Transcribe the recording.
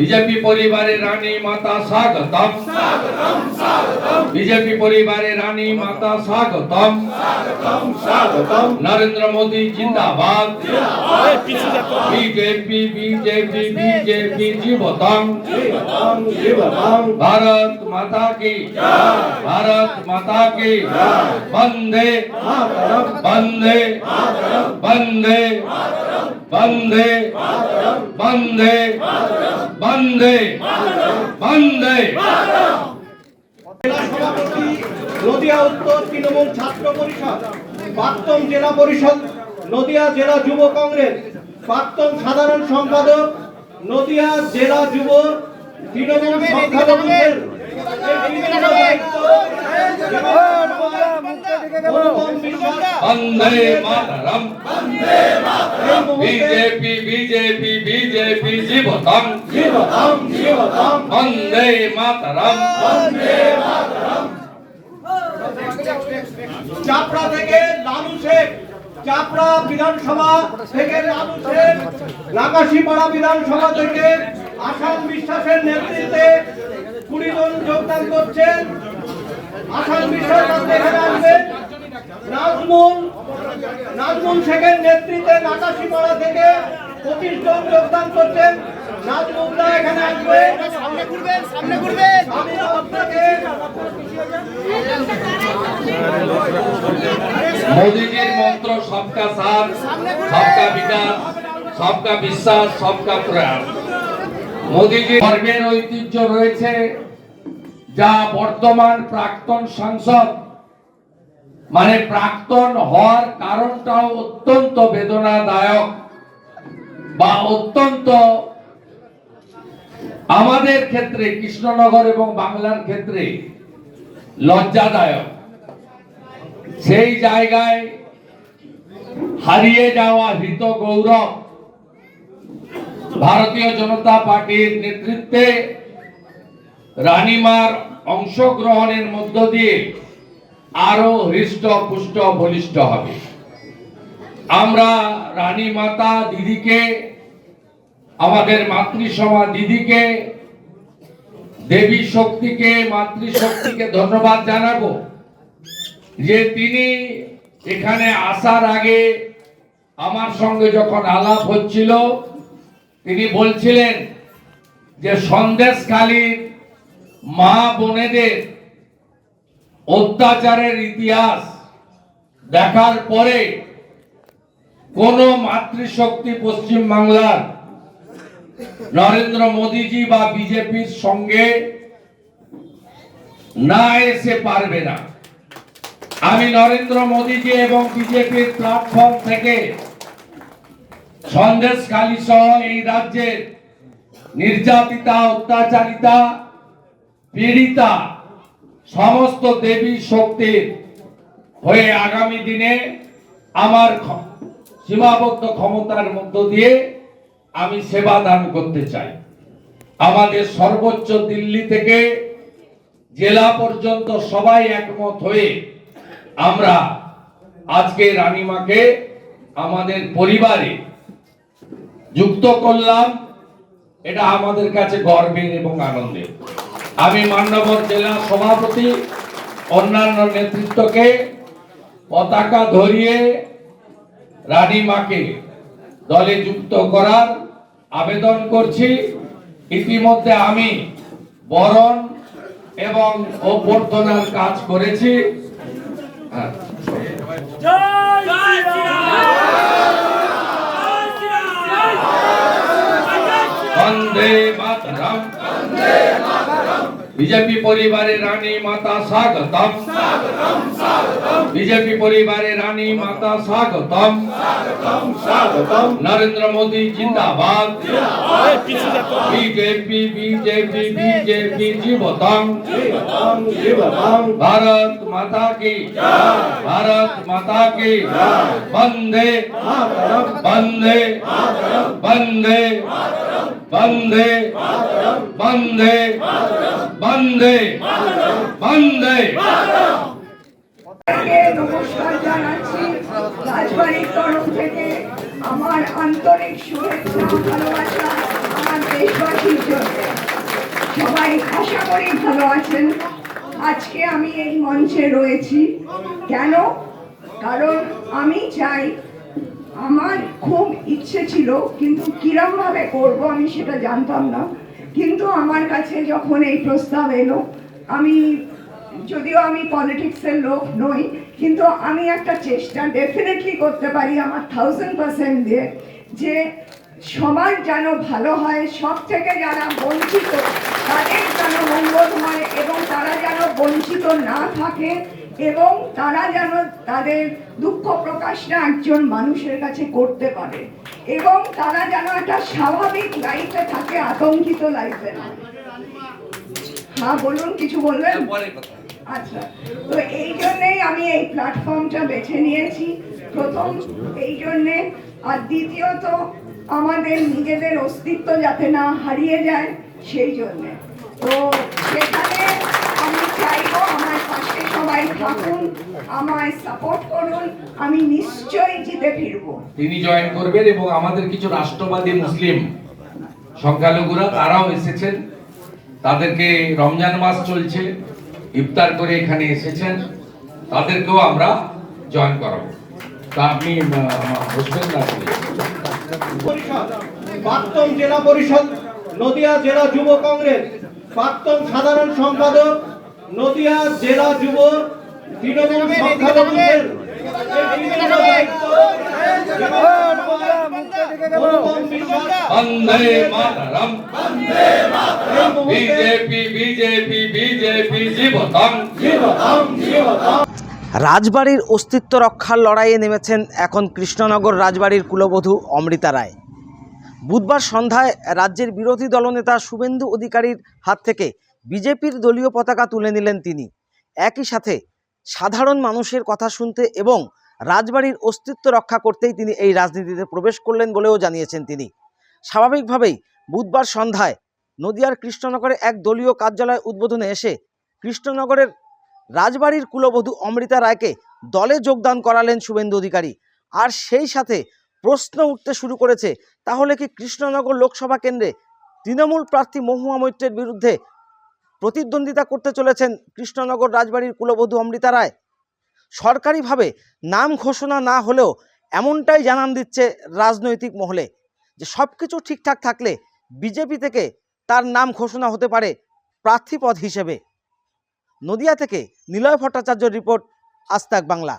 BJP परिवारे रानी माता स्वागतम स्वागतम स्वागतम बीजेपी परिवारे रानी माता स्वागतम स्वागतम स्वागतम नरेंद्र मोदी जिंदाबाद बीजेपी बीजेपी बीजेपी जीवतम जीवतम जीवतम भारत माता की भारत माता की वंदे वंदे वंदे वंदे वंदे वंदे वंदे नदिया उत्तर तृणमूल छात्र परिषद प्राक्तन जिला परिषद नदिया जिला युव कांग्रेस प्राक्तन साधारण सम्पादक नदिया जिला युव Trinamool संख्यालघुদের Vande Mataram BJP BJP BJP जीवतम जीवतम जीवतम Vande Mataram চাপড়া থেকে লালু শেখ চাপড়া বিধানসভা থেকে লালু শেখ নাকাশিপাড়া বিধানসভা থেকে আসাম বিশ্বাসের নেতৃত্বে 20 জন যোগদান করছেন। আসাম বিশ্বাস এখানে আসবেন। নাজমুল শেখের নেতৃত্বে নাকাশিপাড়া থেকে 25 জন যোগদান করছেন। নাজমুলদা এখানে আসবে। সামনে ঘুরবেন আমি আপনাকে मोदी जी मंत्र सबका साथ सबका विकास सबका विश्वास सबका प्रयास मोदी जी ধর্মের ঐতিহ্য রয়েছে যা বর্তমান প্রাক্তন সাংসদ মানে প্রাক্তন হওয়ার কারণটাও অত্যন্ত বেদনাদায়ক বা অত্যন্ত আমাদের ক্ষেত্রে কৃষ্ণনগর এবং বাংলার ক্ষেত্রে লজ্জাদায়ক সেই জায়গায় হারিয়ে যাওয়া হৃত গৌরব ভারতীয় জনতা পার্টির নেতৃত্বে রানীমার অংশগ্রহণের মধ্য দিয়ে আরো হৃষ্টপুষ্ট বলিষ্ঠ হবে। আমরা রানী মাতা দিদিকে আমাদের মাতৃসমা দিদিকে দেবী শক্তিকে মাতৃশক্তিকে ধন্যবাদ জানাবো যে তিনি এখানে আসার আগে আমার সঙ্গে যখন আলাপ হচ্ছিল তিনি বলছিলেন যে সন্দেশখালীর মা বোনেদের অত্যাচারের ইতিহাস দেখার পরে কোন মাতৃশক্তি পশ্চিম বাংলার নরেন্দ্র মোদীজি বা বিজেপির সঙ্গে না এসে পারবে না। আমি নরেন্দ্র মোদীজি এবং বিজেপির প্ল্যাটফর্ম থেকে সন্দেশখালী সহ এই রাজ্যের নির্যাতিতা অত্যাচারিতা পীড়িতা সমস্ত দেবী শক্তির হয়ে আগামী দিনে আমার সীমাবদ্ধ ক্ষমতার মধ্য দিয়ে আমি সেবা দান করতে চাই। আমাদের সর্বোচ্চ দিল্লি থেকে জেলা পর্যন্ত সবাই একমত হয়ে আমরা আজকে রানীমাকে আমাদের পরিবারে যুক্ত করলাম। এটা আমাদের কাছে গর্বের এবং আনন্দের। আমি মান্যবর জেলা সভাপতি অন্যান্য নেতৃত্বকে পতাকা ধরিয়ে রানীমাকে দলে যুক্ত করার আবেদন করছি। ইতিমধ্যে আমি বরণ এবং অভ্যর্থনার কাজ করেছি। वंदे मातरम बीजेपी परिवारे रानी माता स्वागतम स्वागतम स्वागतम बीजेपी परिवारे रानी माता स्वागतम स्वागतम स्वागतम नरेंद्र मोदी जिंदाबाद बीजेपी बीजेपी बीजेपी जीवतम जीवतम जीवतम भारत माता की भारत माता की वंदे वंदे वंदे वंदे वंदे वंदे वंदे নমস্কার জানাচ্ছি রাজবাড়ির তরফ থেকে আমার আন্তরিক শুভেচ্ছা ভালোবাসা। আমার দেশবাসীর জন্য। সবাই আশা করি ভালো আছেন। আজকে আমি এই মঞ্চে রয়েছি কেন? কারণ আমি চাই, আমার খুব ইচ্ছে ছিল, কিন্তু কিরম ভাবে করব আমি সেটা জানতাম না। কিন্তু আমার কাছে যখন এই প্রস্তাব এলো, যদিও আমি পলিটিক্সের লোক নই, কিন্তু আমি একটা চেষ্টা ডেফিনেটলি করতে পারি আমার 1000% দিয়ে, যে সবার যেন ভালো হয়, সব থেকে যারা বঞ্চিত তাদের যেন মঙ্গল হয়, এবং তারা যেন বঞ্চিত না থাকে, এবং তারা যেন তাদের দুঃখ প্রকাশটা একজন মানুষের কাছে করতে পারে, এবং তারা যেন একটা স্বাভাবিক লাইফে থাকে, আতঙ্কিত লাইফে না। হ্যাঁ বলুন, কিছু বলবেন? আচ্ছা, তো এই জন্যেই আমি এই প্ল্যাটফর্মটা বেছে নিয়েছি। প্রথম এই জন্যে, আর দ্বিতীয়ত আমাদের নিজেদের অস্তিত্ব যাতে না হারিয়ে যায় সেই জন্যে। তো সেখানে আমি চাইবো আমার পাশে সবাই থাকুন, আমায় সাপোর্ট করুন, আমি নিশ্চয়ই জিতে ফিরবো। তিনি জয়েন করবেন এবং আমাদের কিছু রাষ্ট্রবাদী মুসলিম সংখ্যালঘুরা তারাও এসেছেন। তাদেরকে রমজান মাস চলছে, ইফতার করে এখানে এসেছেন, তাদেরকেও আমরা জয়েন করাবো। তা আপনি বসবেন না? পরিষদ, প্রাক্তন জেলা পরিষদ নদিয়া জেলা যুব কংগ্রেস, প্রাক্তন সাধারণ সম্পাদক নদিয়া জেলা যুব তৃণমূল সংখ্যালঘুদের বন্দে মাতরম, বিজেপি বিজেপি বিজেপি জীবতম জীবতম জীবতম। রাজবাড়ির অস্তিত্ব রক্ষার লড়াইয়ে নেমেছেন এখন কৃষ্ণনগর রাজবাড়ির কুলবধূ অমৃতা রায়। বুধবার সন্ধ্যায় রাজ্যের বিরোধী দলনেতা শুভেন্দু অধিকারীর হাত থেকে বিজেপির দলীয় পতাকা তুলে নিলেন তিনি। একই সাথে সাধারণ মানুষের কথা শুনতে এবং রাজবাড়ির অস্তিত্ব রক্ষা করতেই তিনি এই রাজনীতিতে প্রবেশ করলেন বলেও জানিয়েছেন তিনি। স্বাভাবিকভাবেই বুধবার সন্ধ্যায় নদিয়ার কৃষ্ণনগরে এক দলীয় কার্যালয় উদ্বোধনে এসে কৃষ্ণনগরের রাজবাড়ির কুলবধূ অমৃতা রায়কে দলে যোগদান করালেন শুভেন্দু অধিকারী। আর সেই সাথে প্রশ্ন উঠতে শুরু করেছে, তাহলে কি কৃষ্ণনগর লোকসভা কেন্দ্রে তৃণমূল প্রার্থী মহুয়া মৈত্রের বিরুদ্ধে প্রতিদ্বন্দ্বিতা করতে চলেছেন কৃষ্ণনগর রাজবাড়ির কুলবধূ অমৃতা রায়? সরকারিভাবে নাম ঘোষণা না হলেও এমনটাই জানান দিচ্ছে রাজনৈতিক মহলে যে সব কিছু ঠিকঠাক থাকলে বিজেপি থেকে তার নাম ঘোষণা হতে পারে প্রার্থীপদ হিসেবে। নদিয়া থেকে নিলয় ভট্টাচার্যের রিপোর্ট, আজ তাক বাংলা।